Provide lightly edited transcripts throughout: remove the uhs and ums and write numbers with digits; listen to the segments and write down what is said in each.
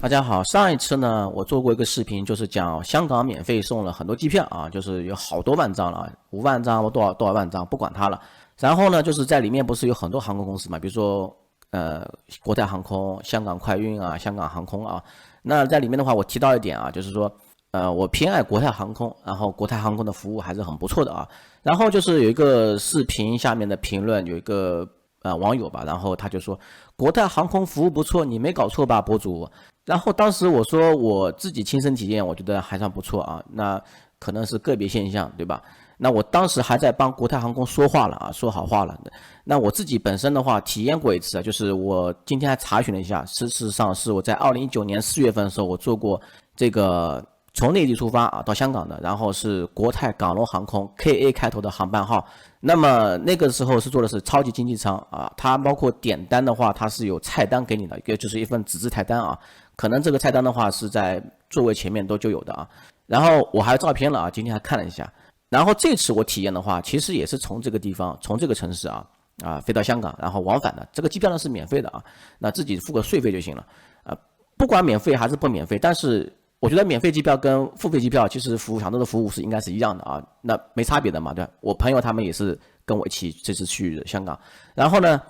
大家好，上一次呢，我做过一个视频，就是讲香港免费送了很多机票啊，就是有好多万张了，5万张或多少万张，不管它了。然后呢，就是在里面不是有很多航空公司嘛，比如说国泰航空、香港快运啊、香港航空啊。那在里面的话，我提到一点啊，就是说我偏爱国泰航空，然后国泰航空的服务还是很不错的啊。然后就是有一个视频下面的评论有一个网友吧，然后他就说国泰航空服务不错，你没搞错吧，博主？然后当时我说我自己亲身体验，我觉得还算不错啊，那可能是个别现象，对吧？那我当时还在帮国泰航空说话了啊，说好话了。那我自己本身的话体验过一次啊，就是我今天还查询了一下，事实上是我在2019年4月份的时候，我做过这个从内地出发啊到香港的，然后是国泰港龙航空 KA 开头的航班号。那么那个时候是做的是超级经济舱啊，它包括点单的话，它是有菜单给你的，一个就是一份纸质菜单啊，可能这个菜单的话是在座位前面就有的啊。然后我还有照片了啊，今天还看了一下。然后这次我体验的话，其实也是从这个地方，从这个城市飞到香港，然后往返的。这个机票呢是免费的啊，那自己付个税费就行了啊。不管免费还是不免费，但是我觉得免费机票跟付费机票其实享受的服务是应该是一样的啊，那没差别的嘛，对吧？我朋友他们也是跟我一起这次去香港，然后呢，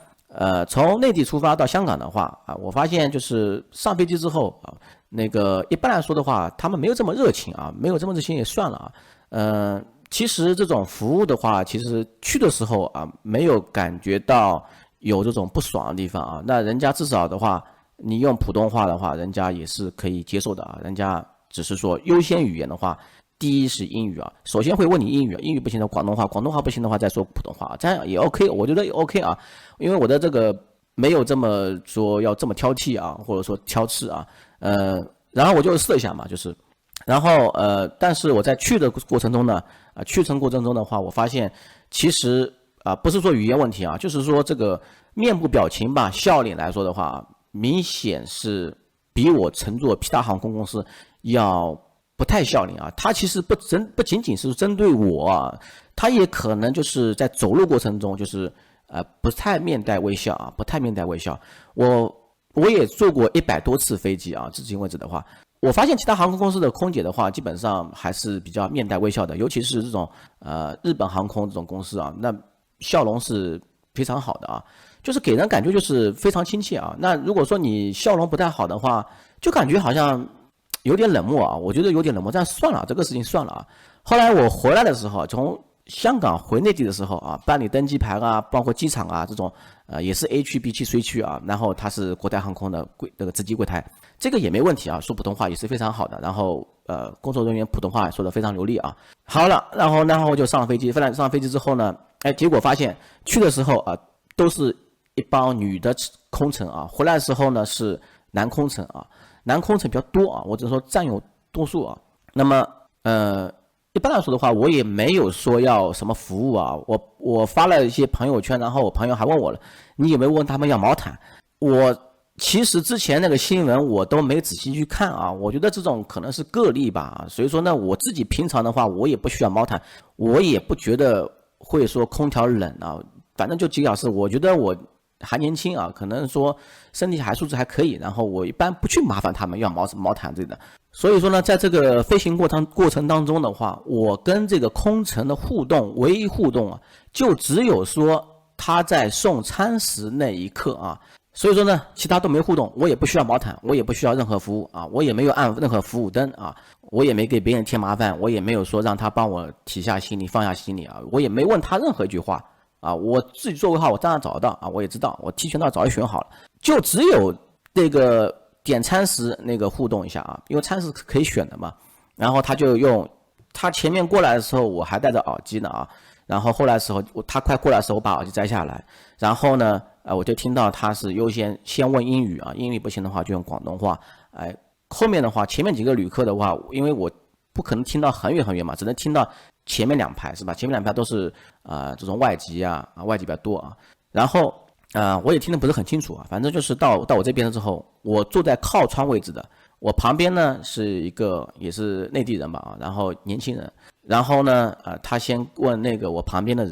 从内地出发到香港的话啊，我发现就是上飞机之后啊，那个一般来说的话，他们没有这么热情啊，没有这么热情也算了啊，其实这种服务的话，其实去的时候啊，没有感觉到有这种不爽的地方啊。那人家至少的话，你用普通话的话，人家也是可以接受的啊。人家只是说优先语言的话，第一是英语啊，首先会问你英语，英语不行的广东话，广东话不行的话再说普通话，这样也 OK，我觉得也 OK 啊。因为我的这个没有这么说要这么挑剔啊，或者说挑刺啊，然后我就试了一下嘛，就是。然后但是我在去的过程中呢，去程过程中的话，我发现其实不是说语言问题啊，就是说这个面部表情吧，笑脸来说的话，明显是比我乘坐其他航空公司要不太笑脸啊。它其实不仅仅是针对我啊，它也可能就是在走路过程中就是不太面带微笑啊，不太面带微笑。我也坐过100多次飞机啊，至今为止的话。我发现其他航空公司的空姐的话，基本上还是比较面带微笑的，尤其是这种日本航空这种公司啊，那笑容是非常好的啊，就是给人感觉就是非常亲切啊。那如果说你笑容不太好的话，就感觉好像有点冷漠啊，我觉得有点冷漠，这样算了，这个事情算了啊。后来我回来的时候，从香港回内地的时候啊，办理登机牌啊，包括机场啊这种，也是 A 区、B 区、C 区啊，然后它是国泰航空的那个值机柜台，这个也没问题啊，说普通话也是非常好的，然后工作人员普通话说的非常流利啊。好了，然后就上飞机，上飞机之后呢，结果发现去的时候啊，都是一帮女的空乘啊，回来的时候呢是男空乘啊，男空乘比较多啊，我只能说占有多数啊。那么一般来说的话，我也没有说要什么服务啊，我发了一些朋友圈，然后我朋友还问我了，你有没有问他们要毛毯？我其实之前那个新闻我都没仔细去看啊，我觉得这种可能是个例吧，所以说呢，我自己平常的话，我也不需要毛毯，我也不觉得会说空调冷啊，反正就几个小时，我觉得我还年轻啊，可能说身体素质还可以，然后我一般不去麻烦他们要毛毯之类的。所以说呢，在这个飞行过程当中的话，我跟这个空乘的互动，唯一互动啊，就只有说他在送餐时那一刻啊。所以说呢，其他都没互动，我也不需要毛毯，我也不需要任何服务啊，我也没有按任何服务灯啊，我也没给别人添麻烦，我也没有说让他帮我提下行李放下行李啊，我也没问他任何一句话啊，我自己座位号我当然找得到啊，我也知道，我提前到早就选好了，就只有这个点餐时那个互动一下啊，因为餐是可以选的嘛，然后他就用他前面过来的时候我还戴着耳机呢啊，然后后来的时候他快过来的时候我把耳机摘下来，然后呢我就听到他是优先问英语啊，英语不行的话就用广东话，后面的话前面几个旅客的话，因为我不可能听到很远很远嘛，只能听到前面2排是吧？前面2排都是这种外籍外籍比较多啊，然后我也听得不是很清楚啊，反正就是到我这边了之后，我坐在靠窗位置的，我旁边呢是一个也是内地人吧啊，然后年轻人，然后呢他先问那个我旁边的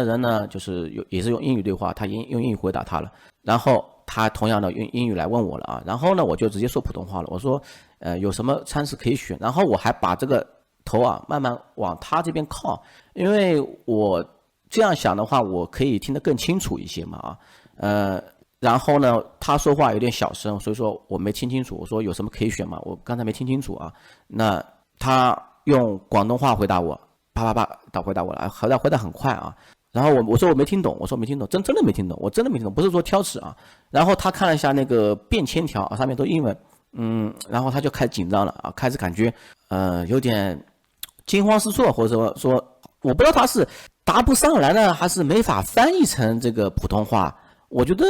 人呢就是也是用英语对话，他用英语回答他了，然后他同样的用英语来问我了啊，然后呢我就直接说普通话了，我说有什么餐食可以选，然后我还把这个头啊慢慢往他这边靠，因为我这样想的话，我可以听得更清楚一些嘛啊，然后呢他说话有点小声，所以说我没听清楚，我说有什么可以选吗？我刚才没听清楚啊，那他用广东话回答我，啪啪啪打回答我了，回答很快啊。然后我说我没听懂，我说没听懂，真的没听懂，我真的没听懂，不是说挑食啊。然后他看了一下那个便签条啊，上面都英文，然后他就开始紧张了啊，开始感觉有点惊慌失措，或者说我不知道他是答不上来呢，还是没法翻译成这个普通话。我觉得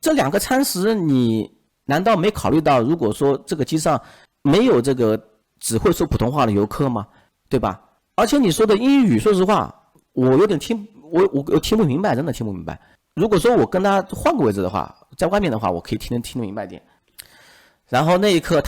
这2个餐食你难道没考虑到，如果说这个机上没有这个只会说普通话的游客吗？对吧？而且你说的英语，说实话我有点我听不明白，真的听不明白。如果说我跟他换个位置的话，在外面的话，我可以听得明白点。然后那一刻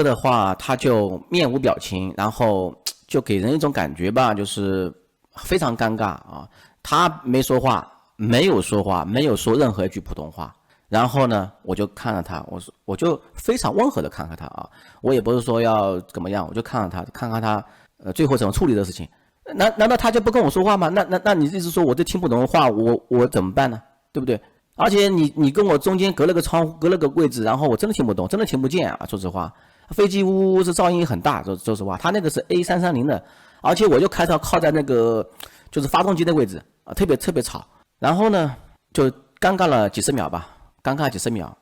的话，他就面无表情，然后就给人一种感觉吧，就是非常尴尬啊。他没说话，没有说任何一句普通话。然后呢，我就看着他，我就非常温和的看看他啊，我也不是说要怎么样，我就看看他最后怎么处理的事情。难道他就不跟我说话吗？那你意思说我这听不懂的话，我怎么办呢？对不对？而且你跟我中间隔了个窗户，隔了个柜子，然后我真的听不懂，真的听不见啊！说实话，飞机呜呜是噪音很大，说实话，他那个是 A330的，而且我就开到靠在那个就是发动机的位置啊，特别吵。然后呢，就尴尬了几十秒吧，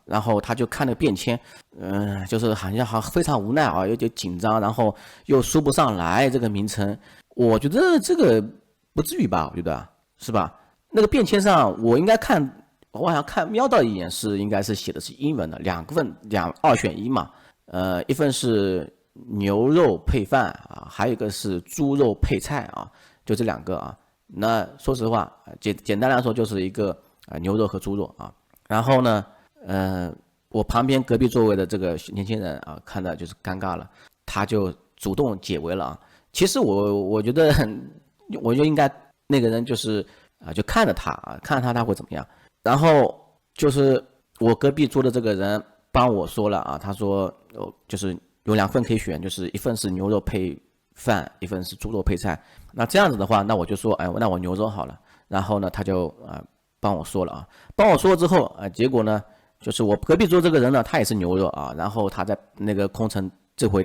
然后他就看那个便签，就是好像非常无奈啊，有点紧张，然后又说不上来这个名称。我觉得这个不至于吧，我觉得是吧？那个便签上我好像瞄到一眼应该是写的是英文的，2份2选1嘛，一份是牛肉配饭啊，还有一个是猪肉配菜啊，就这2个啊。那说实话，简单来说就是一个牛肉和猪肉啊。然后呢，我旁边隔壁座位的这个年轻人啊，看到就是尴尬了，他就主动解围了啊。其实我觉得，我就应该那个人就是就看着他他会怎么样。然后就是我隔壁桌的这个人帮我说了啊，他说就是有2份可以选，就是一份是牛肉配饭，一份是猪肉配菜。那这样子的话，那我就说，那我牛肉好了。然后呢，他就帮我说了啊，帮我说了之后结果呢，就是我隔壁桌这个人呢，他也是牛肉啊，然后他在那个空乘这回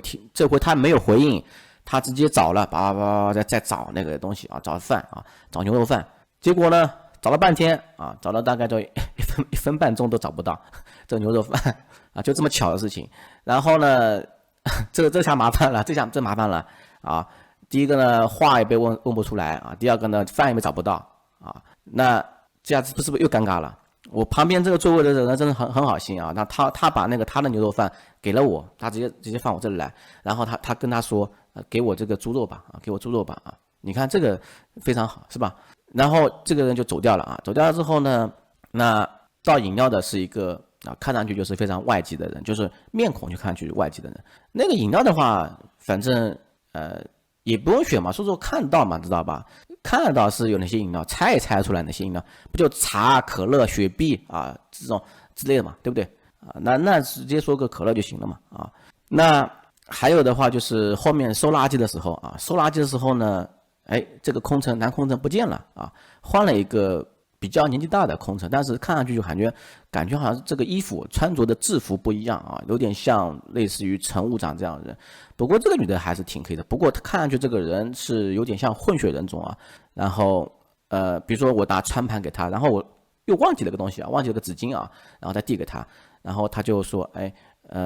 他没有回应。他直接找了，再找那个东西啊，找饭啊，找牛肉饭。结果呢，找了半天啊，找了大概就一分半钟都找不到这个牛肉饭啊，就这么巧的事情。然后呢，这下麻烦了，这麻烦了啊！第一个呢，话也被问不出来啊；第二个呢，饭也没找不到啊。那这样子是不是又尴尬了？我旁边这个座位的人真的很好心啊，那他把那个他的牛肉饭给了我，他直接放我这里来，然后他跟他说，给我这个猪肉吧啊，给我猪肉吧啊，你看这个非常好是吧？然后这个人就走掉了啊，走掉了之后呢，那倒饮料的是一个看上去就是非常外籍的人，就是面孔就看上去外籍的人。那个饮料的话，反正也不用选嘛，说说看到嘛，知道吧？看得到是有哪些饮料，猜也猜得出来哪些饮料，不就茶、可乐、雪碧啊这种之类的嘛，对不对啊？那直接说个可乐就行了嘛啊。那还有的话就是后面收垃圾的时候啊，收垃圾的时候呢，这个男空乘不见了啊，换了一个比较年纪大的空乘，但是看上去就感觉好像这个衣服穿着的制服不一样啊，有点像类似于乘务长这样的人。不过这个女的还是挺可以的，不过她看上去这个人是有点像混血人种啊。然后比如说我拿餐盘给她，然后我又忘记了个东西啊，忘记了个纸巾啊，然后再递给她，然后她就说，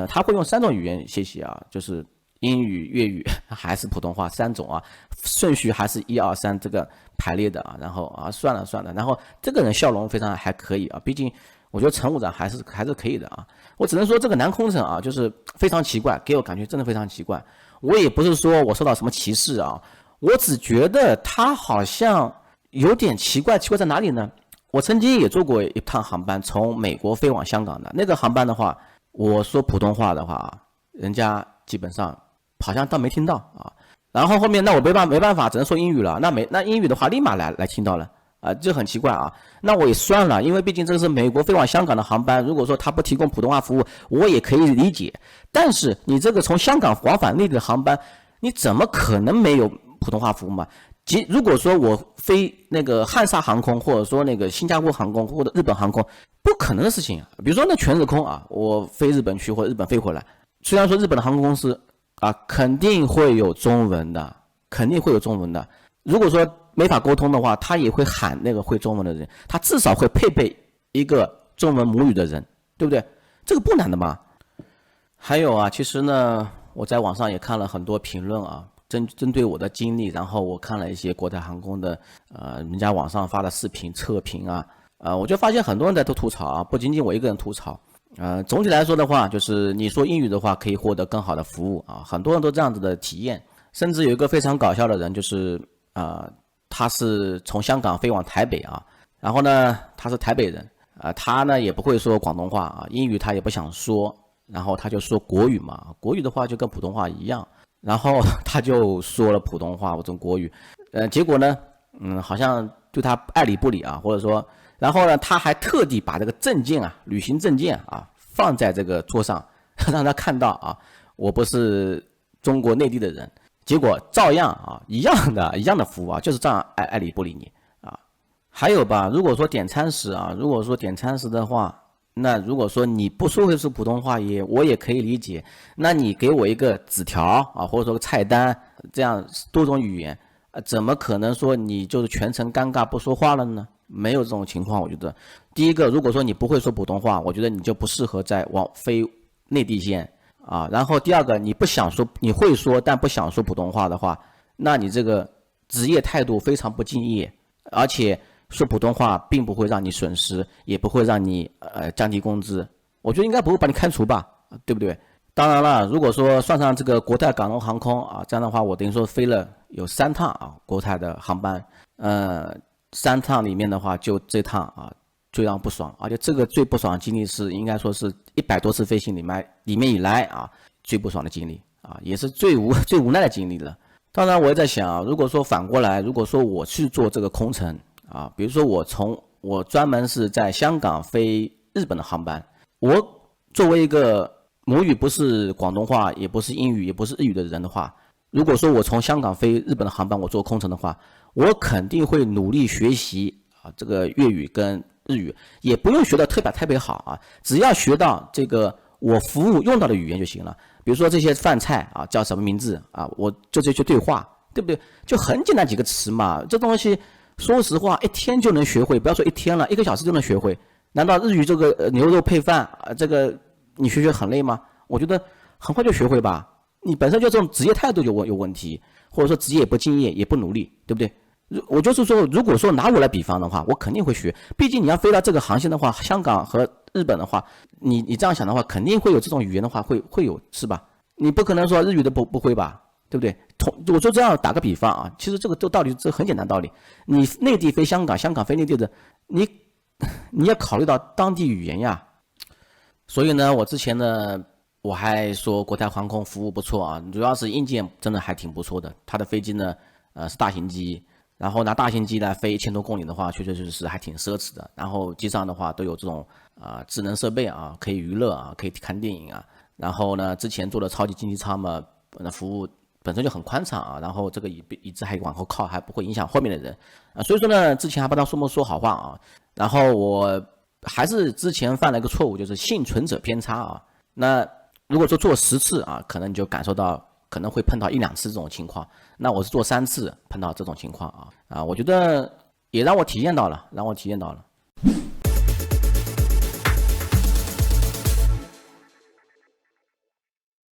她会用3种语言谢谢啊，就是英语、粤语还是普通话3种啊，顺序还是1、2、3这个排列的啊。然后算了，然后这个人笑容非常还可以啊，毕竟我觉得乘务长还是可以的啊。我只能说这个男空乘啊，就是非常奇怪，给我感觉真的非常奇怪。我也不是说我受到什么歧视啊，我只觉得他好像有点奇怪在哪里呢？我曾经也坐过一趟航班，从美国飞往香港的那个航班的话，我说普通话的话，人家基本上好像倒没听到啊。然后后面那我没办法，只能说英语了。那英语的话立马来听到了这很奇怪啊。那我也算了，因为毕竟这个是美国飞往香港的航班，如果说他不提供普通话服务，我也可以理解。但是你这个从香港往返内地的航班，你怎么可能没有普通话服务嘛？如果说我飞那个汉莎航空，或者说那个新加坡航空或者日本航空，不可能的事情啊。比如说那全日空啊，我飞日本去或者日本飞回来，虽然说日本的航空公司啊肯定会有中文的，肯定会有中文的。如果说没法沟通的话，他也会喊那个会中文的人，他至少会配备一个中文母语的人，对不对？这个不难的嘛。还有啊，其实呢，我在网上也看了很多评论啊，针对我的经历，然后我看了一些国泰航空的人家网上发的视频测评啊，我就发现很多人在都吐槽啊，不仅仅我一个人吐槽。总体来说的话，就是你说英语的话可以获得更好的服务啊，很多人都这样子的体验。甚至有一个非常搞笑的人，就是他是从香港飞往台北啊，然后呢他是台北人他呢也不会说广东话啊，英语他也不想说，然后他就说国语嘛，国语的话就跟普通话一样，然后他就说了普通话或者国语，结果呢好像对他爱理不理啊，或者说，然后呢他还特地把这个证件啊，旅行证件啊放在这个桌上让他看到啊，我不是中国内地的人。结果照样啊，一样的服务啊，就是这样爱理不理你啊。还有吧，如果说点餐时的话，那如果说你不说会说普通话我也可以理解，那你给我一个纸条啊，或者说菜单，这样多种语言，怎么可能说你就是全程尴尬不说话了呢？没有这种情况，我觉得。第一个，如果说你不会说普通话，我觉得你就不适合在飞内地线。然后第二个，你不想说，你会说但不想说普通话的话，那你这个职业态度非常不敬业，而且说普通话并不会让你损失，也不会让你降低工资，我觉得应该不会把你开除吧，对不对？当然了，如果说算上这个国泰港龙航空啊，这样的话我等于说飞了有3趟啊国泰的航班，3趟里面的话就这趟啊最让不爽，而且这个最不爽的经历是应该说是100多次飞行里面以来啊最不爽的经历啊，也是最无奈的经历了。当然我也在想，如果说反过来，如果说我去做这个空乘啊，比如说我专门是在香港飞日本的航班，我作为一个母语不是广东话，也不是英语，也不是日语的人的话，如果说我从香港飞日本的航班我做空乘的话，我肯定会努力学习啊这个粤语跟日语，也不用学到特别好啊，只要学到这个我服务用到的语言就行了。比如说这些饭菜啊叫什么名字啊，我就这去对话，对不对？就很简单几个词嘛，这东西说实话1天就能学会，不要说1天了，1个小时就能学会。难道日语这个牛肉配饭这个你学很累吗？我觉得很快就学会吧。你本身就这种职业态度有问题，或者说职业也不敬业也不努力，对不对？我就是说，如果说拿我来比方的话，我肯定会学。毕竟你要飞到这个航线的话，香港和日本的话，你这样想的话，肯定会有这种语言的话，会有是吧？你不可能说日语的不会吧，对不对？我就这样打个比方啊，其实这个道理这很简单道理。你内地飞香港，香港飞内地的，你要考虑到当地语言呀。所以呢，我之前呢，我还说国泰航空服务不错啊，主要是硬件真的还挺不错的。它的飞机呢，是大型机。然后拿大型机来飞1000多公里的话，确确实实还挺奢侈的。然后机上的话都有这种智能设备啊，可以娱乐啊，可以看电影啊。然后呢，之前做的超级经济舱嘛，服务本身就很宽敞啊。然后这个椅子还往后靠，还不会影响后面的人啊。所以说呢，之前还不当说好话啊。然后我还是之前犯了一个错误，就是幸存者偏差啊。那如果说做10次啊，可能你就感受到。可能会碰到1、2次这种情况，那我是做3次碰到这种情况啊，我觉得也让我体验到了，